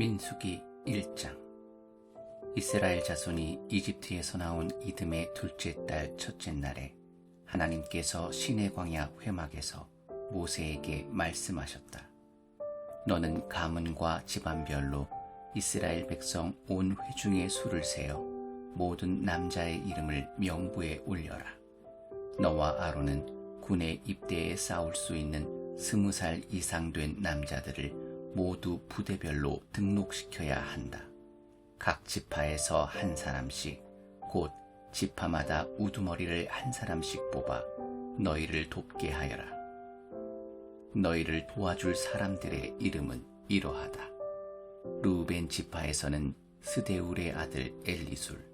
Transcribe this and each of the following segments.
민수기 1장. 이스라엘 자손이 이집트에서 나온 이듬해 둘째 달 첫째 날에 하나님께서 시내 광야 회막에서 모세에게 말씀하셨다. 너는 가문과 집안별로 이스라엘 백성 온 회중의 수를 세어 모든 남자의 이름을 명부에 올려라. 너와 아론은 군의 입대에 싸울 수 있는 20살 이상 된 남자들을 모두 부대별로 등록시켜야 한다. 각 지파에서 한 사람씩, 곧 지파마다 우두머리를 한 사람씩 뽑아 너희를 돕게 하여라. 너희를 도와줄 사람들의 이름은 이러하다. 르우벤 지파에서는 스데울의 아들 엘리술,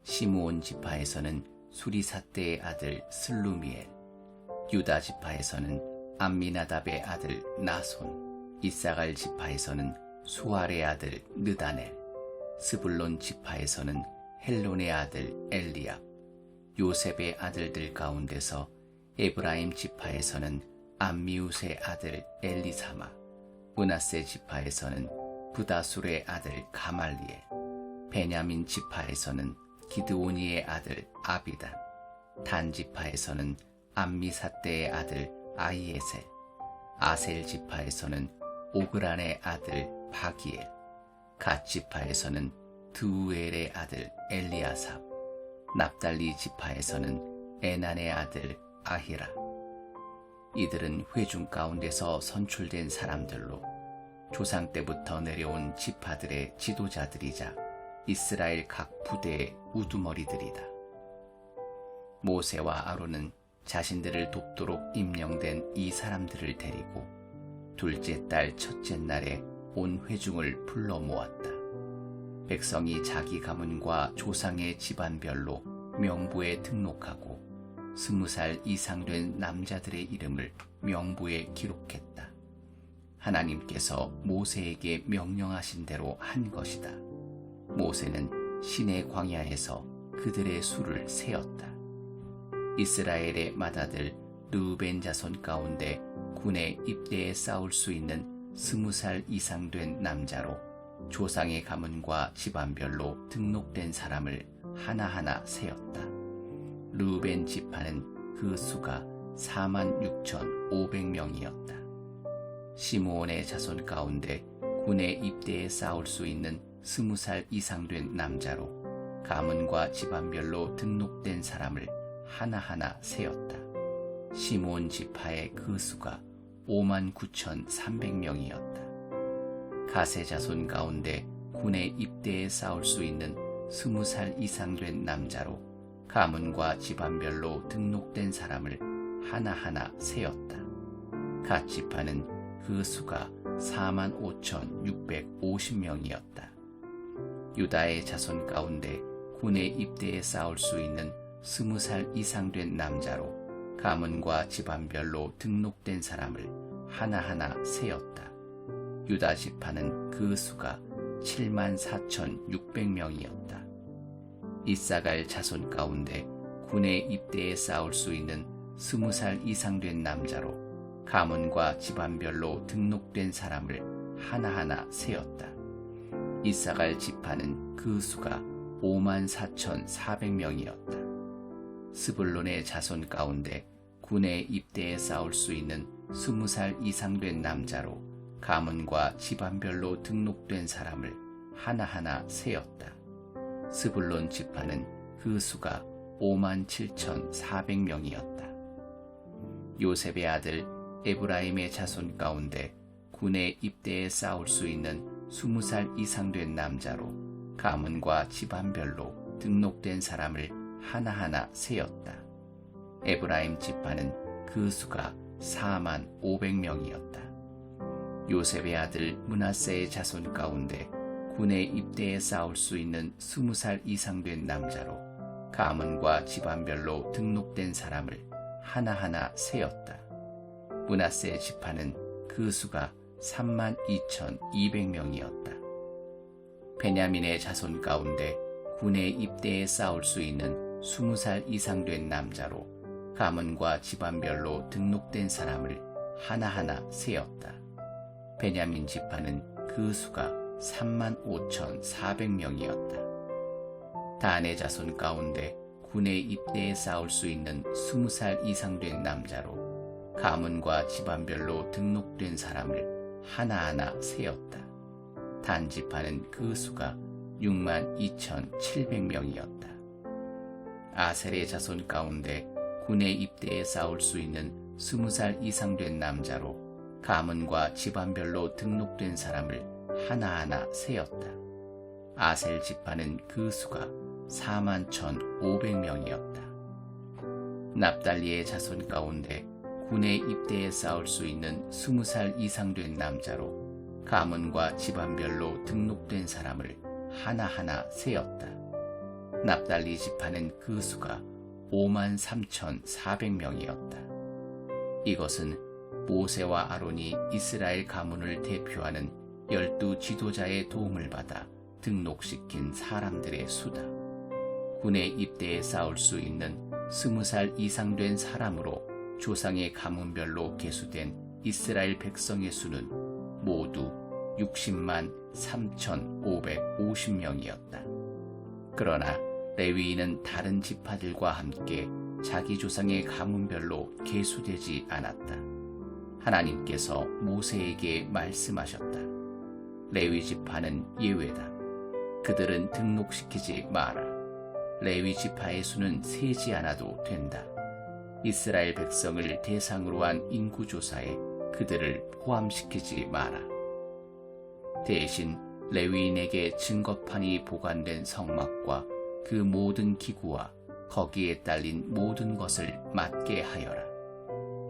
시므온 지파에서는 수리사떼의 아들 슬루미엘, 유다 지파에서는 암미나답의 아들 나손, 이사갈 지파에서는 수알의 아들 느다넬, 스불론 지파에서는 헬론의 아들 엘리압, 요셉의 아들들 가운데서 에브라임 지파에서는 암미웃의 아들 엘리사마, 므낫세 지파에서는 브다술의 아들 가말리엘, 베냐민 지파에서는 기드오니의 아들 아비단, 단 지파에서는 암미사떼의 아들 아이에셀, 아셀 지파에서는 오그란의 아들 바기엘, 갓 지파에서는 드우엘의 아들 엘리아삽, 납달리 지파에서는 에난의 아들 아히라. 이들은 회중 가운데서 선출된 사람들로 조상 때부터 내려온 지파들의 지도자들이자 이스라엘 각 부대의 우두머리들이다. 모세와 아론은 자신들을 돕도록 임명된 이 사람들을 데리고 둘째 달 첫째 날에 온 회중을 불러 모았다. 백성이 자기 가문과 조상의 집안별로 명부에 등록하고 20살 이상 된 남자들의 이름을 명부에 기록했다. 하나님께서 모세에게 명령하신 대로 한 것이다. 모세는 시내 광야에서 그들의 수를 세었다. 이스라엘의 맏아들 르우벤 자손 가운데 군의 입대에 싸울 수 있는 20살 이상 된 남자로 조상의 가문과 집안별로 등록된 사람을 하나하나 세었다. 르우벤 지파는 그 수가 46,500명이었다. 시므온의 자손 가운데 군의 입대에 싸울 수 있는 20살 이상 된 남자로 가문과 집안별로 등록된 사람을 하나하나 세었다. 시므온 지파의 그 수가 59,300명이었다. 갓의 자손 가운데 군의 입대에 싸울 수 있는 20살 이상 된 남자로 가문과 집안별로 등록된 사람을 하나하나 세었다. 갓 지파는 그 수가 45,650명이었다. 유다의 자손 가운데 군의 입대에 싸울 수 있는 20살 이상 된 남자로 가문과 집안별로 등록된 사람을 하나하나 세었다. 유다 지파는 그 수가 74,600명이었다. 이사갈 자손 가운데 군의 입대에 싸울 수 있는 20살 이상 된 남자로 가문과 집안별로 등록된 사람을 하나하나 세었다. 이사갈 지파는 그 수가 54,400명이었다. 스불론의 자손 가운데 군의 입대에 싸울 수 있는 20살 이상 된 남자로 가문과 집안별로 등록된 사람을 하나하나 세었다. 스불론 지파는 그 수가 57,400명이었다. 요셉의 아들 에브라임의 자손 가운데 군의 입대에 싸울 수 있는 20살 이상 된 남자로 가문과 집안별로 등록된 사람을 하나하나 세었다. 에브라임 지파는 그 수가 45,000명이었다. 요셉의 아들 므낫세의 자손 가운데 군의 입대에 싸울 수 있는 20살 이상 된 남자로 가문과 집안별로 등록된 사람을 하나하나 세었다. 므낫세 지파는 그 수가 32,200명이었다. 베냐민의 자손 가운데 군의 입대에 싸울 수 있는 20살 이상 된 남자로 가문과 집안별로 등록된 사람을 하나하나 세었다. 베냐민 지파는 그 수가 35,400명이었다. 단의 자손 가운데 군에 입대해 싸울 수 있는 20살 이상 된 남자로 가문과 집안별로 등록된 사람을 하나하나 세었다. 단 지파는 그 수가 62,700명이었다. 아셀의 자손 가운데 군에 입대해 싸울 수 있는 20살 이상 된 남자로 가문과 집안별로 등록된 사람을 하나하나 세었다. 아셀 지파는 그 수가 41,500명이었다. 납달리의 자손 가운데 군에 입대해 싸울 수 있는 20살 이상 된 남자로 가문과 집안별로 등록된 사람을 하나하나 세었다. 납달리 지파는 그 수가 53,400명이었다. 이것은 모세와 아론이 이스라엘 가문을 대표하는 12 지도자의 도움을 받아 등록시킨 사람들의 수다. 군에 입대해 싸울 수 있는 20살 이상 된 사람으로 조상의 가문별로 계수된 이스라엘 백성의 수는 모두 60만 3,550명이었다. 그러나 레위인은 다른 지파들과 함께 자기 조상의 가문별로 계수되지 않았다. 하나님께서 모세에게 말씀하셨다. 레위 지파는 예외다. 그들은 등록시키지 마라. 레위 지파의 수는 세지 않아도 된다. 이스라엘 백성을 대상으로 한 인구조사에 그들을 포함시키지 마라. 대신 레위인에게 증거판이 보관된 성막과 그 모든 기구와 거기에 딸린 모든 것을 맡게 하여라.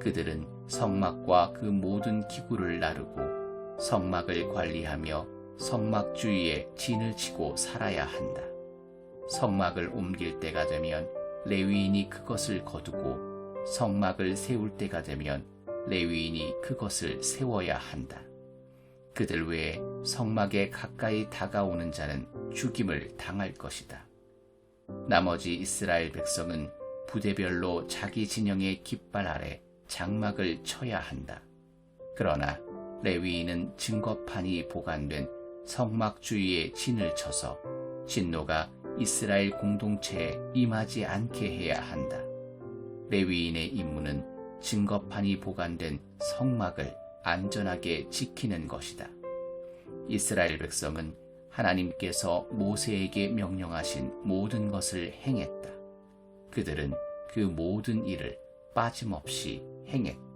그들은 성막과 그 모든 기구를 나르고 성막을 관리하며 성막 주위에 진을 치고 살아야 한다. 성막을 옮길 때가 되면 레위인이 그것을 거두고 성막을 세울 때가 되면 레위인이 그것을 세워야 한다. 그들 외에 성막에 가까이 다가오는 자는 죽임을 당할 것이다. 나머지 이스라엘 백성은 부대별로 자기 진영의 깃발 아래 장막을 쳐야 한다. 그러나 레위인은 증거판이 보관된 성막 주위에 진을 쳐서 진노가 이스라엘 공동체에 임하지 않게 해야 한다. 레위인의 임무는 증거판이 보관된 성막을 안전하게 지키는 것이다. 이스라엘 백성은 하나님께서 모세에게 명령하신 모든 것을 행했다. 그들은 그 모든 일을 빠짐없이 행했다.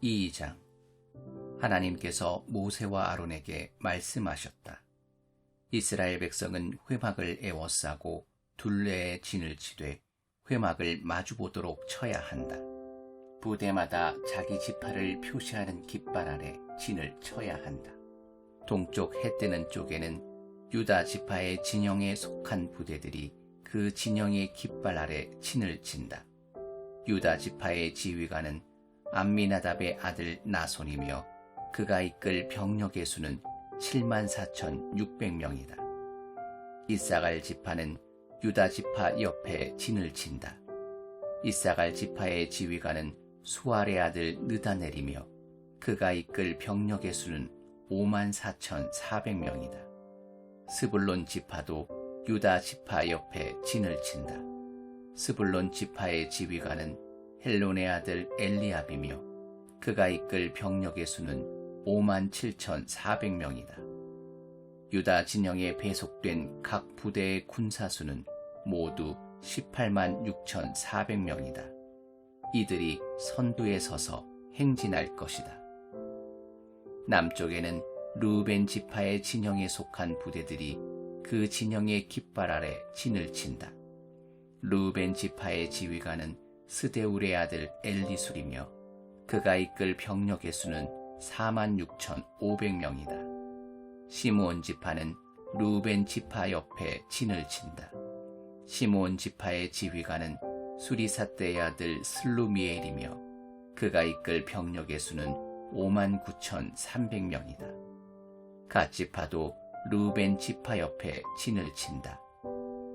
2장. 하나님께서 모세와 아론에게 말씀하셨다. 이스라엘 백성은 회막을 에워싸고 둘레에 진을 치되 회막을 마주보도록 쳐야 한다. 부대마다 자기 지파를 표시하는 깃발 아래 진을 쳐야 한다. 동쪽 해 뜨는 쪽에는 유다 지파의 진영에 속한 부대들이 그 진영의 깃발 아래 진을 친다. 유다 지파의 지휘관은 암미나답의 아들 나손이며 그가 이끌 병력의 수는 74,600명이다. 이사갈 지파는 유다 지파 옆에 진을 친다. 이사갈 지파의 지휘관은 수알의 아들 느다넬이며 그가 이끌 병력의 수는 54,400명이다. 스불론 지파도 유다 지파 옆에 진을 친다. 스불론 지파의 지휘관은 헬론의 아들 엘리압이며 그가 이끌 병력의 수는 57,400명이다. 유다 진영에 배속된 각 부대의 군사수는 모두 186,400명이다. 이들이 선두에 서서 행진할 것이다. 남쪽에는 르우벤 지파의 진영에 속한 부대들이 그 진영의 깃발 아래 진을 친다. 르우벤 지파의 지휘관은 스데울의 아들 엘리술이며 그가 이끌 병력의 수는 46,500명이다. 시므온 지파는 르우벤 지파 옆에 진을 친다. 시므온 지파의 지휘관은 수리사대의 아들 슬루미엘이며 그가 이끌 병력의 수는 59,300명이다. 갓 지파도 르우벤 지파 옆에 진을 친다.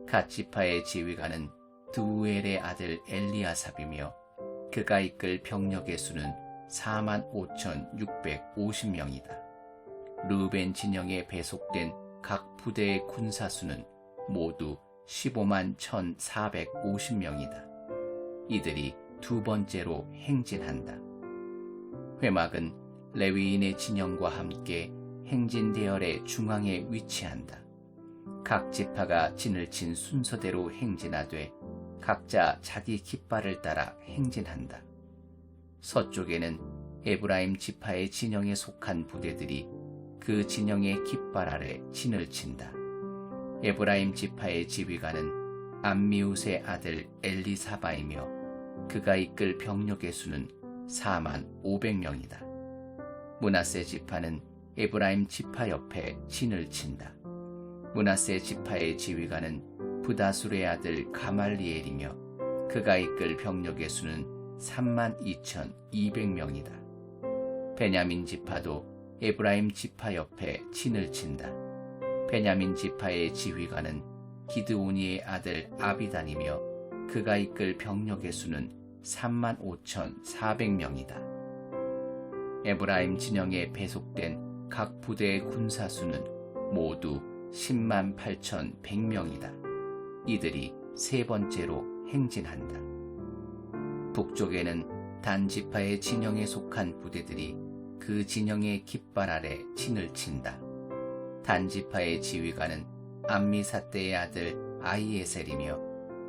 갓 지파의 지휘관은 드우엘의 아들 엘리아삽이며 그가 이끌 병력의 수는 45,650명이다. 르우벤 진영에 배속된 각 부대의 군사수는 모두 15만 1,450명이다. 이들이 두 번째로 행진한다. 회막은 레위인의 진영과 함께 행진 대열의 중앙에 위치한다. 각 지파가 진을 친 순서대로 행진하되 각자 자기 깃발을 따라 행진한다. 서쪽에는 에브라임 지파의 진영에 속한 부대들이 그 진영의 깃발 아래 진을 친다. 에브라임 지파의 지휘관은 암미웃의 아들 엘리사바이며 그가 이끌 병력의 수는 4만 500명이다. 므낫세 지파는 에브라임 지파 옆에 진을 친다. 므낫세 지파의 지휘관은 부다술의 아들 가말리엘이며 그가 이끌 병력의 수는 32,200명이다. 베냐민 지파도 에브라임 지파 옆에 진을 친다. 베냐민 지파의 지휘관은 기드오니의 아들 아비단이며 그가 이끌 병력의 수는 35,400명이다. 에브라임 진영에 배속된 각 부대의 군사수는 모두 10만 8,100명이다. 이들이 세 번째로 행진한다. 북쪽에는 단 지파의 진영에 속한 부대들이 그 진영의 깃발 아래 진을 친다. 단 지파의 지휘관은 암미사떼의 아들 아이에셀이며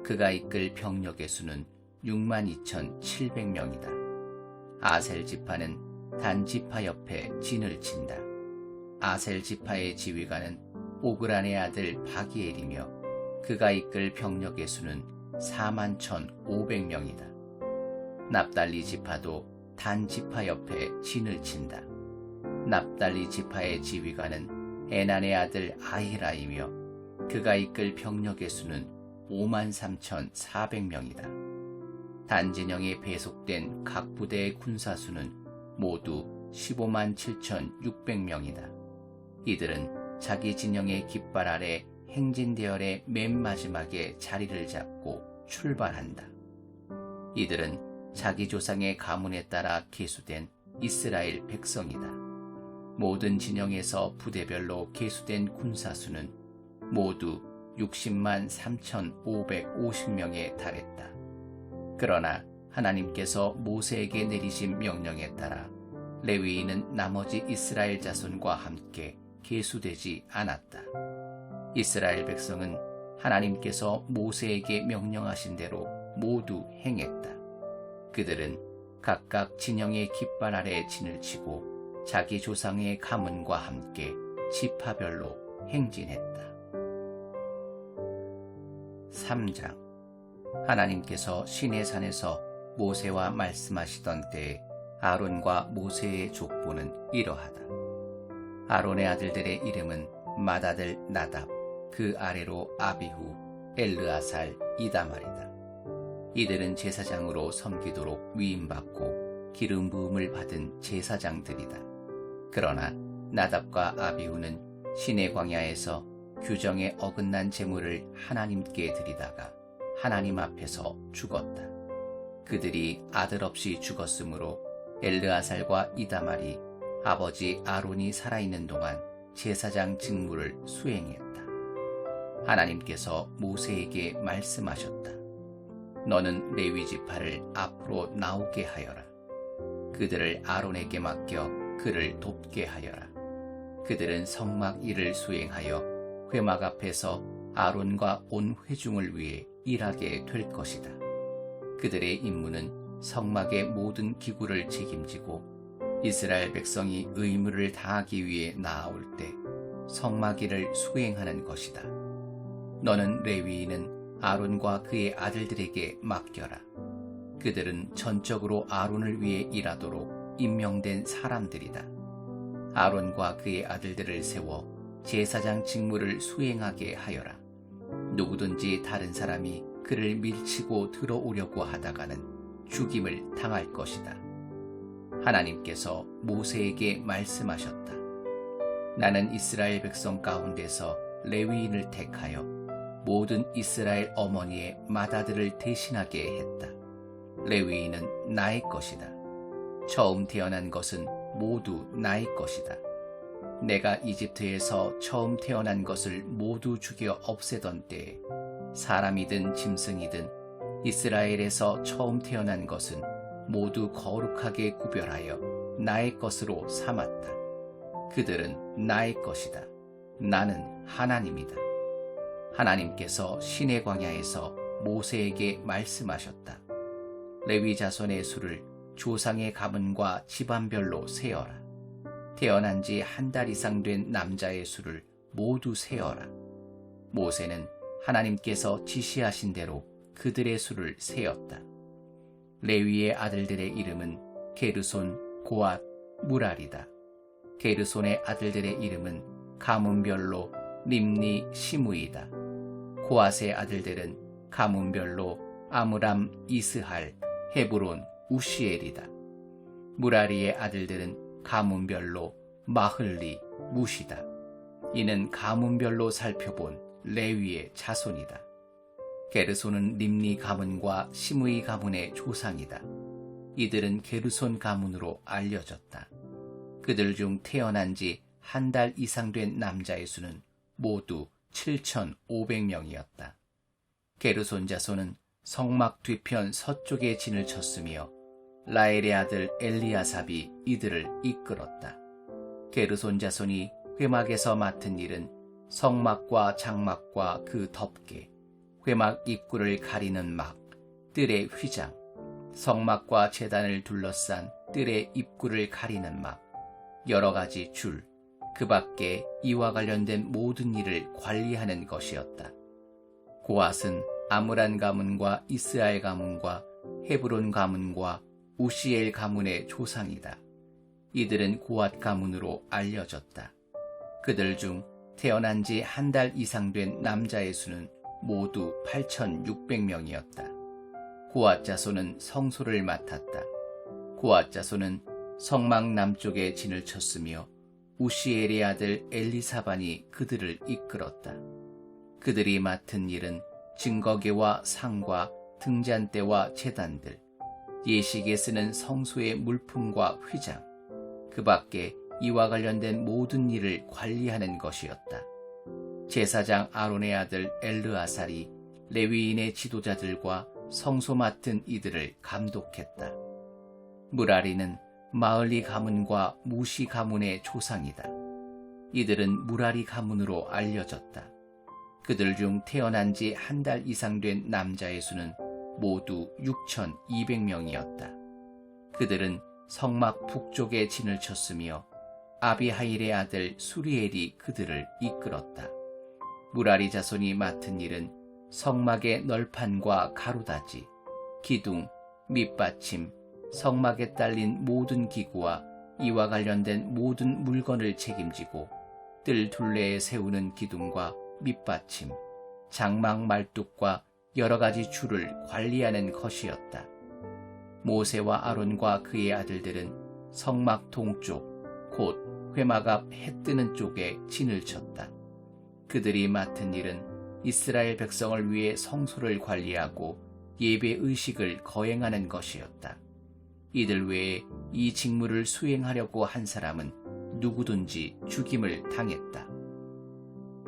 그가 이끌 병력의 수는 62,700명이다. 아셀 지파는 단 지파 옆에 진을 친다. 아셀 지파의 지휘관은 오그란의 아들 바기엘이며 그가 이끌 병력의 수는 41,500명이다. 납달리 지파도 단 지파 옆에 진을 친다. 납달리 지파의 지휘관은 에난의 아들 아히라이며 그가 이끌 병력의 수는 53,400명이다. 단진영에 배속된 각 부대의 군사수는 모두 15만 7,600명이다. 이들은 자기 진영의 깃발 아래 행진대열의 맨 마지막에 자리를 잡고 출발한다. 이들은 자기 조상의 가문에 따라 계수된 이스라엘 백성이다. 모든 진영에서 부대별로 계수된 군사수는 모두 60만 3,550명에 달했다. 그러나 하나님께서 모세에게 내리신 명령에 따라 레위인은 나머지 이스라엘 자손과 함께 계수되지 않았다. 이스라엘 백성은 하나님께서 모세에게 명령하신 대로 모두 행했다. 그들은 각각 진영의 깃발 아래 진을 치고 자기 조상의 가문과 함께 지파별로 행진했다. 3장. 하나님께서 시내산에서 모세와 말씀하시던 때에 아론과 모세의 족보는 이러하다. 아론의 아들들의 이름은 맏아들 나답, 그 아래로 아비후, 엘르아살, 이다말이다. 이들은 제사장으로 섬기도록 위임받고 기름 부음을 받은 제사장들이다. 그러나 나답과 아비후는 시내 광야에서 규정에 어긋난 제물을 하나님께 드리다가 하나님 앞에서 죽었다. 그들이 아들 없이 죽었으므로 엘르아살과 이다말이 아버지 아론이 살아있는 동안 제사장 직무를 수행했다. 하나님께서 모세에게 말씀하셨다. 너는 레위 지파를 앞으로 나오게 하여라. 그들을 아론에게 맡겨 그를 돕게 하여라. 그들은 성막 일을 수행하여 회막 앞에서 아론과 온 회중을 위해 일하게 될 것이다. 그들의 임무는 성막의 모든 기구를 책임지고 이스라엘 백성이 의무를 다하기 위해 나아올 때 성막 일을 수행하는 것이다. 너는 레위인은 아론과 그의 아들들에게 맡겨라. 그들은 전적으로 아론을 위해 일하도록 임명된 사람들이다. 아론과 그의 아들들을 세워 제사장 직무를 수행하게 하여라. 누구든지 다른 사람이 그를 밀치고 들어오려고 하다가는 죽임을 당할 것이다. 하나님께서 모세에게 말씀하셨다. 나는 이스라엘 백성 가운데서 레위인을 택하여 모든 이스라엘 어머니의 맏아들을 대신하게 했다. 레위인은 나의 것이다. 처음 태어난 것은 모두 나의 것이다. 내가 이집트에서 처음 태어난 것을 모두 죽여 없애던 때에 사람이든 짐승이든 이스라엘에서 처음 태어난 것은 모두 거룩하게 구별하여 나의 것으로 삼았다. 그들은 나의 것이다. 나는 하나님이다. 하나님께서 시내 광야에서 모세에게 말씀하셨다. 레위 자손의 수를 조상의 가문과 집안별로 세어라. 태어난 지 한 달 이상 된 남자의 수를 모두 세어라. 모세는 하나님께서 지시하신 대로 그들의 수를 세었다. 레위의 아들들의 이름은 게르손, 고앗, 무랄이다. 게르손의 아들들의 이름은 가문별로 림니, 시므이다. 고앗의 아들들은 가문별로 아므람, 이스할, 헤브론, 우시엘이다. 무라리의 아들들은 가문별로 마흘리, 무시다. 이는 가문별로 살펴본 레위의 자손이다. 게르손은 림니 가문과 시므이 가문의 조상이다. 이들은 게르손 가문으로 알려졌다. 그들 중 태어난 지 한 달 이상 된 남자의 수는 모두 7,500명이었다. 게르손 자손은 성막 뒤편 서쪽에 진을 쳤으며 라엘의 아들 엘리아삽이 이들을 이끌었다. 게르손 자손이 회막에서 맡은 일은 성막과 장막과 그 덮개, 회막 입구를 가리는 막, 뜰의 휘장, 성막과 제단을 둘러싼 뜰의 입구를 가리는 막, 여러 가지 줄, 그 밖에 이와 관련된 모든 일을 관리하는 것이었다. 고앗은 아므란 가문과 이스라엘 가문과 헤브론 가문과 우시엘 가문의 조상이다. 이들은 고앗 가문으로 알려졌다. 그들 중 태어난 지 한 달 이상 된 남자의 수는 모두 8,600명이었다. 고앗 자손은 성소를 맡았다. 고앗 자손은 성막 남쪽에 진을 쳤으며 우시엘의 아들 엘리사반이 그들을 이끌었다. 그들이 맡은 일은 증거계와 상과 등잔대와 제단들, 예식에 쓰는 성소의 물품과 휘장, 그 밖에 이와 관련된 모든 일을 관리하는 것이었다. 제사장 아론의 아들 엘르아살이 레위인의 지도자들과 성소 맡은 이들을 감독했다. 무라리는 마흘리 가문과 무시 가문의 조상이다. 이들은 무라리 가문으로 알려졌다. 그들 중 태어난 지 한 달 이상 된 남자의 수는 모두 6,200명이었다. 그들은 성막 북쪽에 진을 쳤으며 아비하일의 아들 수리엘이 그들을 이끌었다. 무라리 자손이 맡은 일은 성막의 널판과 가로다지, 기둥, 밑받침, 성막에 딸린 모든 기구와 이와 관련된 모든 물건을 책임지고 뜰 둘레에 세우는 기둥과 밑받침, 장막 말뚝과 여러 가지 줄을 관리하는 것이었다. 모세와 아론과 그의 아들들은 성막 동쪽, 곧 회막 앞 해 뜨는 쪽에 진을 쳤다. 그들이 맡은 일은 이스라엘 백성을 위해 성소를 관리하고 예배 의식을 거행하는 것이었다. 이들 외에 이 직무를 수행하려고 한 사람은 누구든지 죽임을 당했다.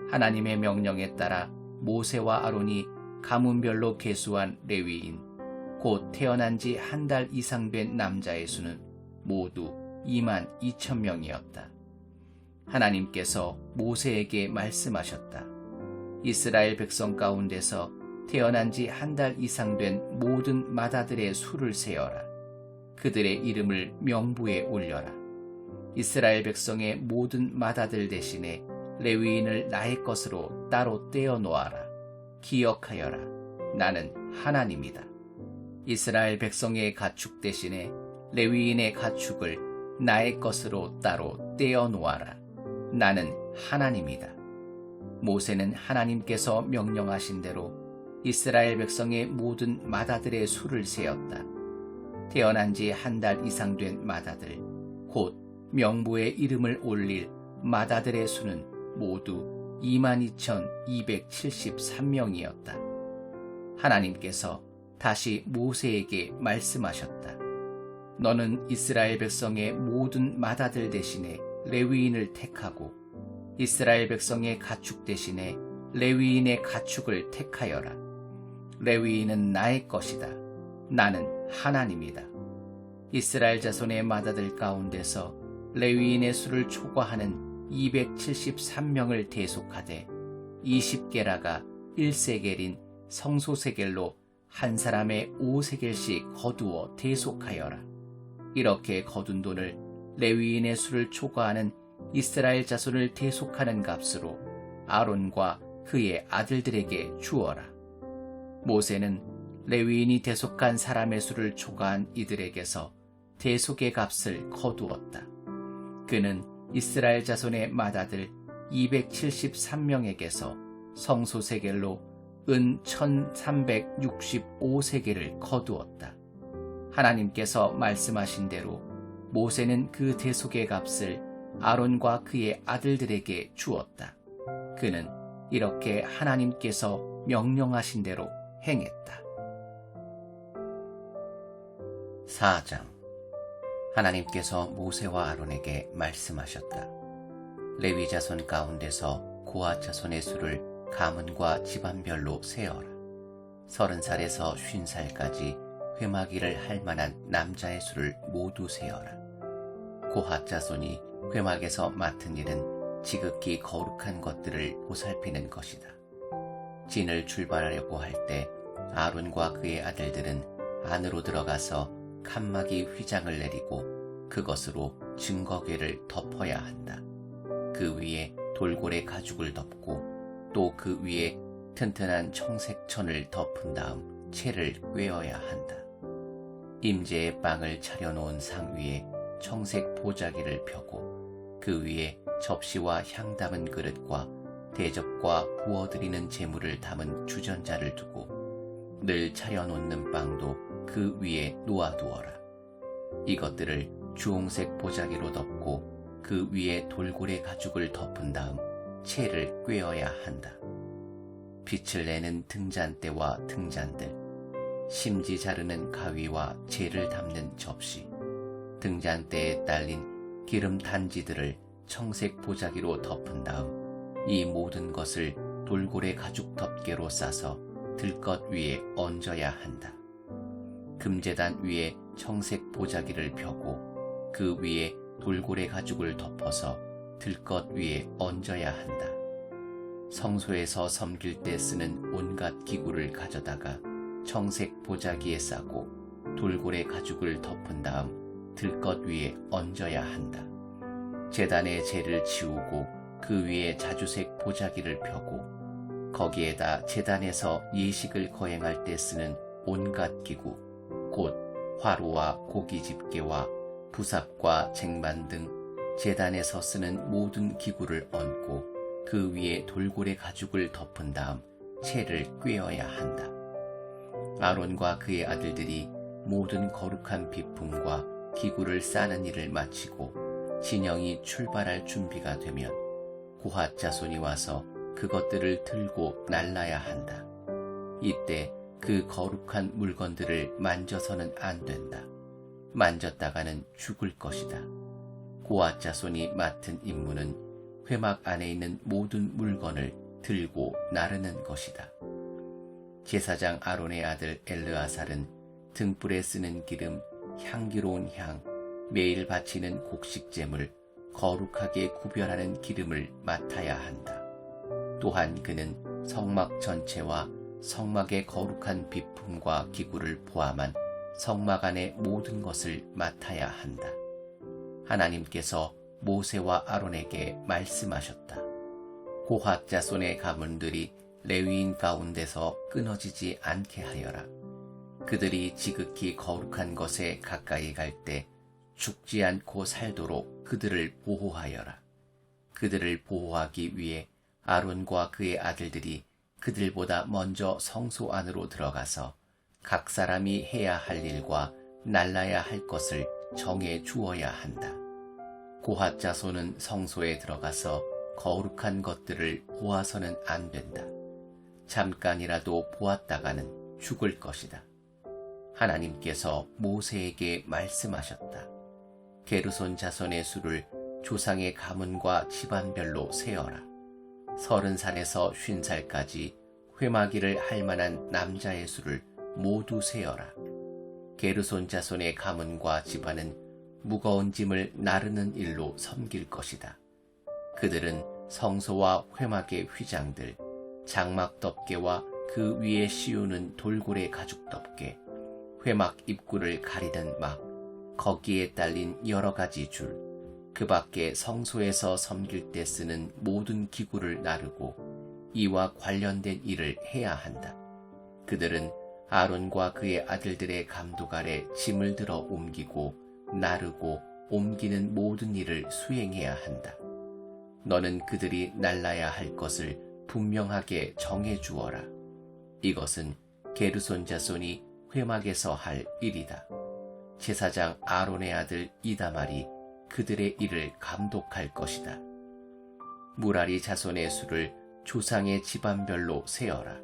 하나님의 명령에 따라 모세와 아론이 가문별로 계수한 레위인, 곧 태어난 지 한 달 이상 된 남자의 수는 모두 22,000명이었다. 하나님께서 모세에게 말씀하셨다. 이스라엘 백성 가운데서 태어난 지 한 달 이상 된 모든 맏아들의 수를 세어라. 그들의 이름을 명부에 올려라. 이스라엘 백성의 모든 맏아들 대신에 레위인을 나의 것으로 따로 떼어 놓아라. 기억하여라. 나는 하나님이다. 이스라엘 백성의 가축 대신에 레위인의 가축을 나의 것으로 따로 떼어 놓아라. 나는 하나님이다. 모세는 하나님께서 명령하신 대로 이스라엘 백성의 모든 맏아들의 수를 세었다. 태어난 지 한 달 이상 된 맏아들, 곧 명부에 이름을 올릴 맏아들의 수는 모두 22,273명이었다. 하나님께서 다시 모세에게 말씀하셨다. 너는 이스라엘 백성의 모든 맏아들 대신에 레위인을 택하고 이스라엘 백성의 가축 대신에 레위인의 가축을 택하여라. 레위인은 나의 것이다. 나는 하나님이다. 이스라엘 자손의 맏아들 가운데서 레위인의 수를 초과하는 273명을 대속하되 20게라가 1세겔인 성소세겔로 한 사람의 5세겔씩 거두어 대속하여라. 이렇게 거둔 돈을 레위인의 수를 초과하는 이스라엘 자손을 대속하는 값으로 아론과 그의 아들들에게 주어라. 모세는 레위인이 대속한 사람의 수를 초과한 이들에게서 대속의 값을 거두었다. 그는 이스라엘 자손의 맏아들 273명에게서 성소세겔로 은 1365세겔을 거두었다. 하나님께서 말씀하신 대로 모세는 그 대속의 값을 아론과 그의 아들들에게 주었다. 그는 이렇게 하나님께서 명령하신 대로 행했다. 4장. 하나님께서 모세와 아론에게 말씀하셨다. 레위 자손 가운데서 고핫 자손의 수를 가문과 집안별로 세어라. 30살에서 50살까지 회막일을 할 만한 남자의 수를 모두 세어라. 고핫 자손이 회막에서 맡은 일은 지극히 거룩한 것들을 보살피는 것이다. 진을 출발하려고 할 때 아론과 그의 아들들은 안으로 들어가서 칸막이 휘장을 내리고 그것으로 증거궤를 덮어야 한다. 그 위에 돌고래 가죽을 덮고 또 그 위에 튼튼한 청색 천을 덮은 다음 채를 꿰어야 한다. 임재의 빵을 차려놓은 상 위에 청색 보자기를 펴고 그 위에 접시와 향 담은 그릇과 대접과 부어드리는 제물을 담은 주전자를 두고 늘 차려놓는 빵도 그 위에 놓아두어라. 이것들을 주홍색 보자기로 덮고 그 위에 돌고래 가죽을 덮은 다음 채를 꿰어야 한다. 빛을 내는 등잔대와 등잔들, 심지 자르는 가위와 재를 담는 접시, 등잔대에 딸린 기름 단지들을 청색 보자기로 덮은 다음 이 모든 것을 돌고래 가죽 덮개로 싸서 들것 위에 얹어야 한다. 금제단 위에 청색 보자기를 펴고 그 위에 돌고래 가죽을 덮어서 들것 위에 얹어야 한다. 성소에서 섬길 때 쓰는 온갖 기구를 가져다가 청색 보자기에 싸고 돌고래 가죽을 덮은 다음 들것 위에 얹어야 한다. 제단의 재를 치우고 그 위에 자주색 보자기를 펴고 거기에다 제단에서 예식을 거행할 때 쓰는 온갖 기구, 곧 화로와 고기 집게와 부삽과 쟁반 등 제단에서 쓰는 모든 기구를 얹고 그 위에 돌고래 가죽을 덮은 다음 채를 꿰어야 한다. 아론과 그의 아들들이 모든 거룩한 비품과 기구를 싸는 일을 마치고 진영이 출발할 준비가 되면 고핫 자손이 와서 그것들을 들고 날라야 한다. 이때 그 거룩한 물건들을 만져서는 안 된다. 만졌다가는 죽을 것이다. 고핫 자손이 맡은 임무는 회막 안에 있는 모든 물건을 들고 나르는 것이다. 제사장 아론의 아들 엘르아살은 등불에 쓰는 기름, 향기로운 향, 매일 바치는 곡식제물, 거룩하게 구별하는 기름을 맡아야 한다. 또한 그는 성막 전체와 성막의 거룩한 비품과 기구를 포함한 성막 안의 모든 것을 맡아야 한다. 하나님께서 모세와 아론에게 말씀하셨다. 고핫 자손의 가문들이 레위인 가운데서 끊어지지 않게 하여라. 그들이 지극히 거룩한 것에 가까이 갈 때 죽지 않고 살도록 그들을 보호하여라. 그들을 보호하기 위해 아론과 그의 아들들이 그들보다 먼저 성소 안으로 들어가서 각 사람이 해야 할 일과 날라야 할 것을 정해 주어야 한다. 고핫 자손은 성소에 들어가서 거룩한 것들을 보아서는 안 된다. 잠깐이라도 보았다가는 죽을 것이다. 하나님께서 모세에게 말씀하셨다. 게르손 자손의 수를 조상의 가문과 집안별로 세어라. 30살에서 50살까지 회마기를 할 만한 남자의 수를 모두 세어라. 게르손 자손의 가문과 집안은 무거운 짐을 나르는 일로 섬길 것이다. 그들은 성소와 회막의 휘장들, 장막 덮개와 그 위에 씌우는 돌고래 가죽 덮개, 회막 입구를 가리는 막, 거기에 딸린 여러 가지 줄, 그 밖에 성소에서 섬길 때 쓰는 모든 기구를 나르고 이와 관련된 일을 해야 한다. 그들은 아론과 그의 아들들의 감독 아래 짐을 들어 옮기고 나르고 옮기는 모든 일을 수행해야 한다. 너는 그들이 날라야 할 것을 분명하게 정해 주어라. 이것은 게르손 자손이 회막에서 할 일이다. 제사장 아론의 아들 이다말이 그들의 일을 감독할 것이다. 무라리 자손의 수를 조상의 집안별로 세어라.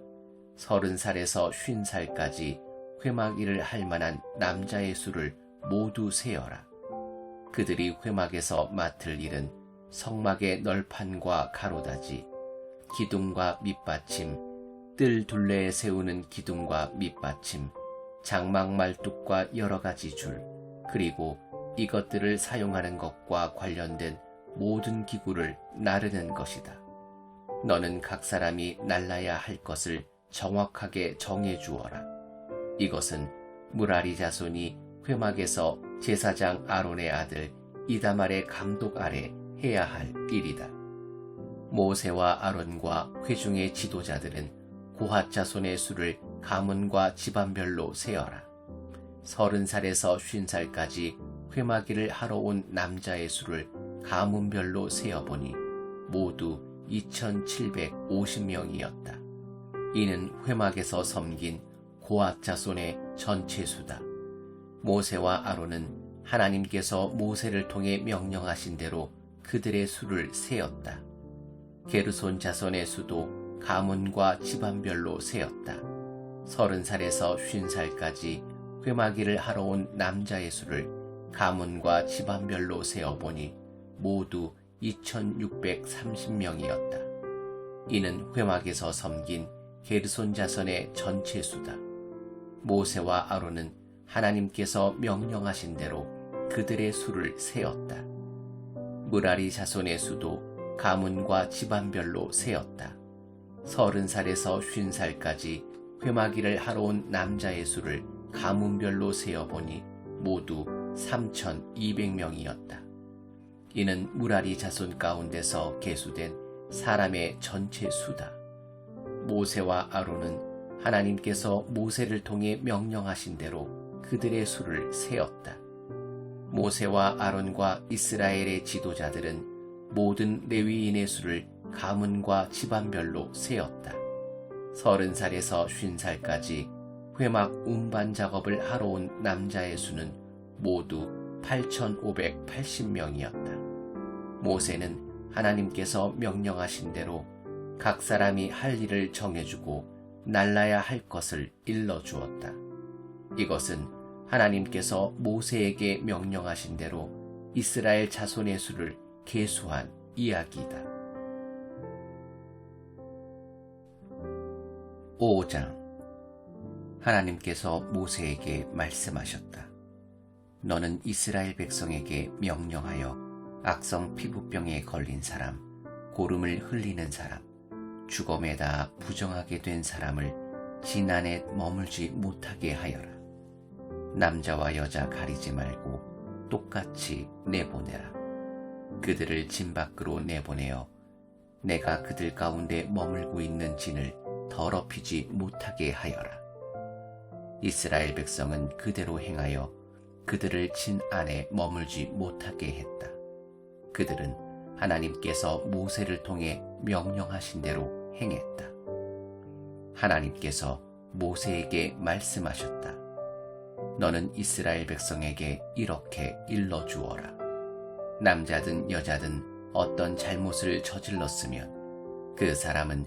30살에서 50살까지 회막 일을 할 만한 남자의 수를 모두 세어라. 그들이 회막에서 맡을 일은 성막의 널판과 가로다지, 기둥과 밑받침, 뜰 둘레에 세우는 기둥과 밑받침, 장막 말뚝과 여러 가지 줄, 그리고 이것들을 사용하는 것과 관련된 모든 기구를 나르는 것이다. 너는 각 사람이 날라야 할 것을 정확하게 정해 주어라. 이것은 무라리 자손이 회막에서 제사장 아론의 아들 이다말의 감독 아래 해야 할 일이다. 모세와 아론과 회중의 지도자들은 고핫 자손의 수를 가문과 집안별로 세어라. 30살에서 50살까지 회마기를 하러 온 남자의 수를 가문별로 세어보니 모두 2750명이었다. 이는 회막에서 섬긴 고핫 자손의 전체 수다. 모세와 아론은 하나님께서 모세를 통해 명령하신 대로 그들의 수를 세었다. 게르손 자손의 수도 가문과 집안별로 세었다. 30살에서 50살까지 회마기를 하러 온 남자의 수를 가문과 집안별로 세어보니 모두 2630명이었다. 이는 회막에서 섬긴 게르손 자손의 전체 수다. 모세와 아론은 하나님께서 명령하신 대로 그들의 수를 세었다. 무라리 자손의 수도 가문과 집안별로 세었다. 30살에서 50살까지 회마기를 하러 온 남자의 수를 가문별로 세어보니 모두 3200명이었다. 이는 무라리 자손 가운데서 계수된 사람의 전체 수다. 모세와 아론은 하나님께서 모세를 통해 명령하신 대로 그들의 수를 세었다. 모세와 아론과 이스라엘의 지도자들은 모든 레위인의 수를 가문과 집안별로 세었다. 30살에서 50살까지 회막 운반 작업을 하러 온 남자의 수는 모두 8580명이었다. 모세는 하나님께서 명령하신 대로 각 사람이 할 일을 정해주고 날라야 할 것을 일러주었다. 이것은 하나님께서 모세에게 명령하신 대로 이스라엘 자손의 수를 계수한 이야기이다. 5장. 하나님께서 모세에게 말씀하셨다. 너는 이스라엘 백성에게 명령하여 악성 피부병에 걸린 사람, 고름을 흘리는 사람, 죽음에다 부정하게 된 사람을 지난에 머물지 못하게 하여라. 남자와 여자 가리지 말고 똑같이 내보내라. 그들을 진 밖으로 내보내어 내가 그들 가운데 머물고 있는 진을 더럽히지 못하게 하여라. 이스라엘 백성은 그대로 행하여 그들을 진 안에 머물지 못하게 했다. 그들은 하나님께서 모세를 통해 명령하신 대로 행했다. 하나님께서 모세에게 말씀하셨다. 너는 이스라엘 백성에게 이렇게 일러주어라. 남자든 여자든 어떤 잘못을 저질렀으면 그 사람은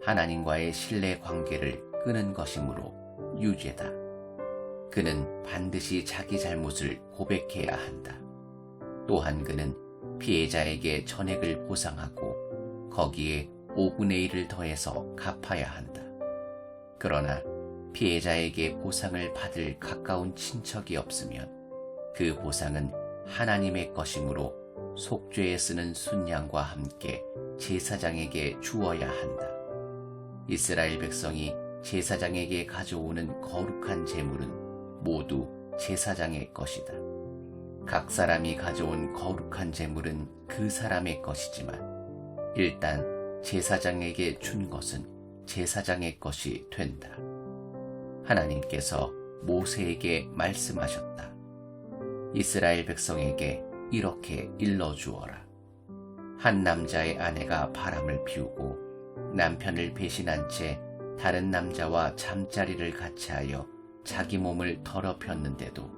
하나님과의 신뢰 관계를 끊은 것이므로 유죄다. 그는 반드시 자기 잘못을 고백해야 한다. 또한 그는 피해자에게 전액을 보상하고 거기에 5분의 1을 더해서 갚아야 한다. 그러나 피해자에게 보상을 받을 가까운 친척이 없으면 그 보상은 하나님의 것이므로 속죄에 쓰는 순양과 함께 제사장에게 주어야 한다. 이스라엘 백성이 제사장에게 가져오는 거룩한 제물은 모두 제사장의 것이다. 각 사람이 가져온 거룩한 제물은 그 사람의 것이지만 일단 제사장에게 준 것은 제사장의 것이 된다. 하나님께서 모세에게 말씀하셨다. 이스라엘 백성에게 이렇게 일러주어라. 한 남자의 아내가 바람을 피우고 남편을 배신한 채 다른 남자와 잠자리를 같이 하여 자기 몸을 더럽혔는데도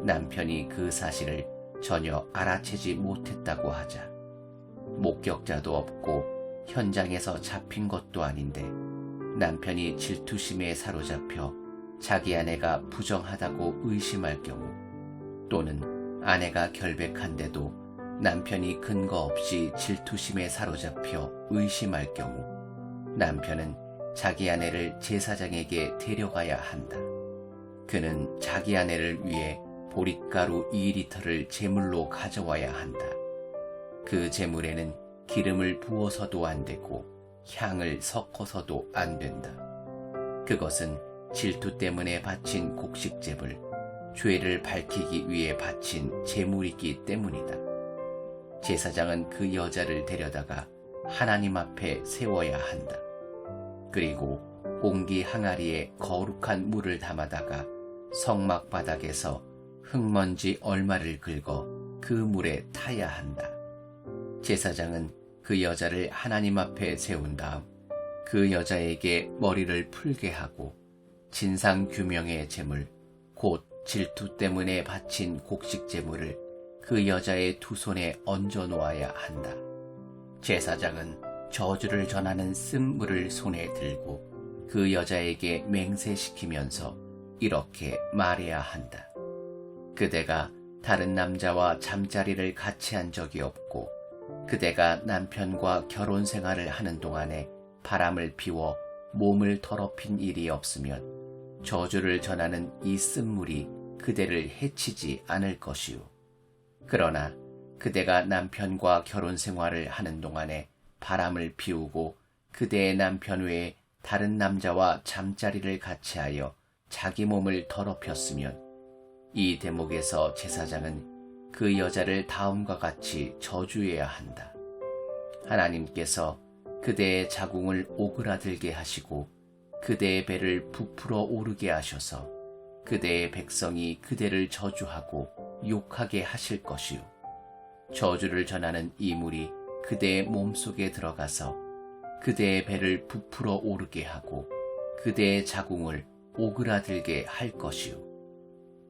남편이 그 사실을 전혀 알아채지 못했다고 하자 목격자도 없고 현장에서 잡힌 것도 아닌데 남편이 질투심에 사로잡혀 자기 아내가 부정하다고 의심할 경우 또는 아내가 결백한데도 남편이 근거 없이 질투심에 사로잡혀 의심할 경우 남편은 자기 아내를 제사장에게 데려가야 한다. 그는 자기 아내를 위해 보릿가루 2리터를 제물로 가져와야 한다. 그 제물에는 기름을 부어서도 안 되고 향을 섞어서도 안 된다. 그것은 질투 때문에 바친 곡식제물, 죄를 밝히기 위해 바친 제물이기 때문이다. 제사장은 그 여자를 데려다가 하나님 앞에 세워야 한다. 그리고 공기 항아리에 거룩한 물을 담아다가 성막 바닥에서 흙먼지 얼마를 긁어 그 물에 타야 한다. 제사장은 그 여자를 하나님 앞에 세운 다음 그 여자에게 머리를 풀게 하고 진상규명의 제물, 곧 질투 때문에 바친 곡식 제물을 그 여자의 두 손에 얹어 놓아야 한다. 제사장은 저주를 전하는 쓴물을 손에 들고 그 여자에게 맹세시키면서 이렇게 말해야 한다. 그대가 다른 남자와 잠자리를 같이 한 적이 없고 그대가 남편과 결혼 생활을 하는 동안에 바람을 피워 몸을 더럽힌 일이 없으면 저주를 전하는 이 쓴물이 그대를 해치지 않을 것이요. 그러나 그대가 남편과 결혼 생활을 하는 동안에 바람을 피우고 그대의 남편 외에 다른 남자와 잠자리를 같이 하여 자기 몸을 더럽혔으면 이 대목에서 제사장은 그 여자를 다음과 같이 저주해야 한다. 하나님께서 그대의 자궁을 오그라들게 하시고 그대의 배를 부풀어 오르게 하셔서 그대의 백성이 그대를 저주하고 욕하게 하실 것이요. 저주를 전하는 이 물이 그대의 몸속에 들어가서 그대의 배를 부풀어 오르게 하고 그대의 자궁을 오그라들게 할 것이요.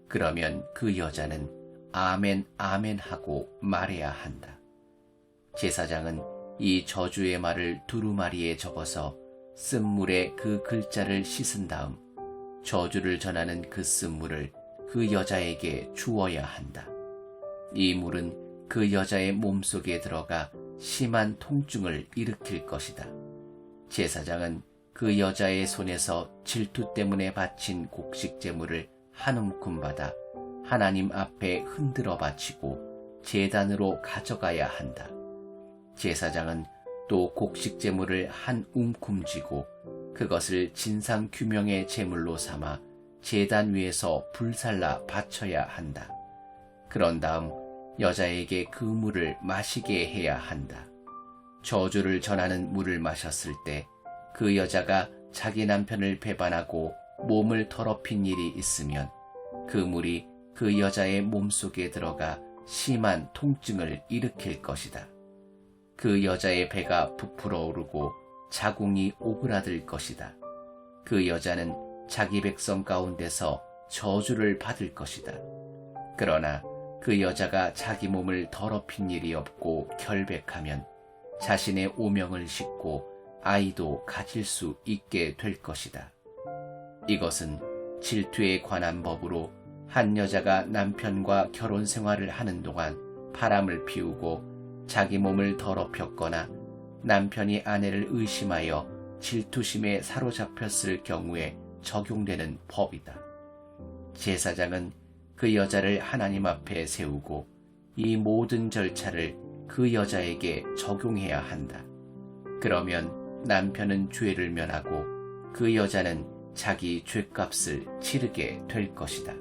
그러면 그 여자는 아멘 아멘 하고 말해야 한다. 제사장은 이 저주의 말을 두루마리에 적어서 쓴물에 그 글자를 씻은 다음 저주를 전하는 그 쓴물을 그 여자에게 주어야 한다. 이 물은 그 여자의 몸속에 들어가 심한 통증을 일으킬 것이다. 제사장은 그 여자의 손에서 질투 때문에 바친 곡식 제물을 한 움큼 받아 하나님 앞에 흔들어 바치고 제단으로 가져가야 한다. 제사장은 또 곡식 제물을 한 움큼 쥐고 그것을 진상규명의 제물로 삼아 제단 위에서 불살라 바쳐야 한다. 그런 다음 여자에게 그 물을 마시게 해야 한다. 저주를 전하는 물을 마셨을 때 그 여자가 자기 남편을 배반하고 몸을 더럽힌 일이 있으면 그 물이 그 여자의 몸속에 들어가 심한 통증을 일으킬 것이다. 그 여자의 배가 부풀어 오르고 자궁이 오그라들 것이다. 그 여자는 자기 백성 가운데서 저주를 받을 것이다. 그러나 그 여자가 자기 몸을 더럽힌 일이 없고 결백하면 자신의 오명을 싣고 아이도 가질 수 있게 될 것이다. 이것은 질투에 관한 법으로 한 여자가 남편과 결혼 생활을 하는 동안 바람을 피우고 자기 몸을 더럽혔거나 남편이 아내를 의심하여 질투심에 사로잡혔을 경우에 적용되는 법이다. 제사장은 그 여자를 하나님 앞에 세우고 이 모든 절차를 그 여자에게 적용해야 한다. 그러면 남편은 죄를 면하고 그 여자는 자기 죄값을 치르게 될 것이다.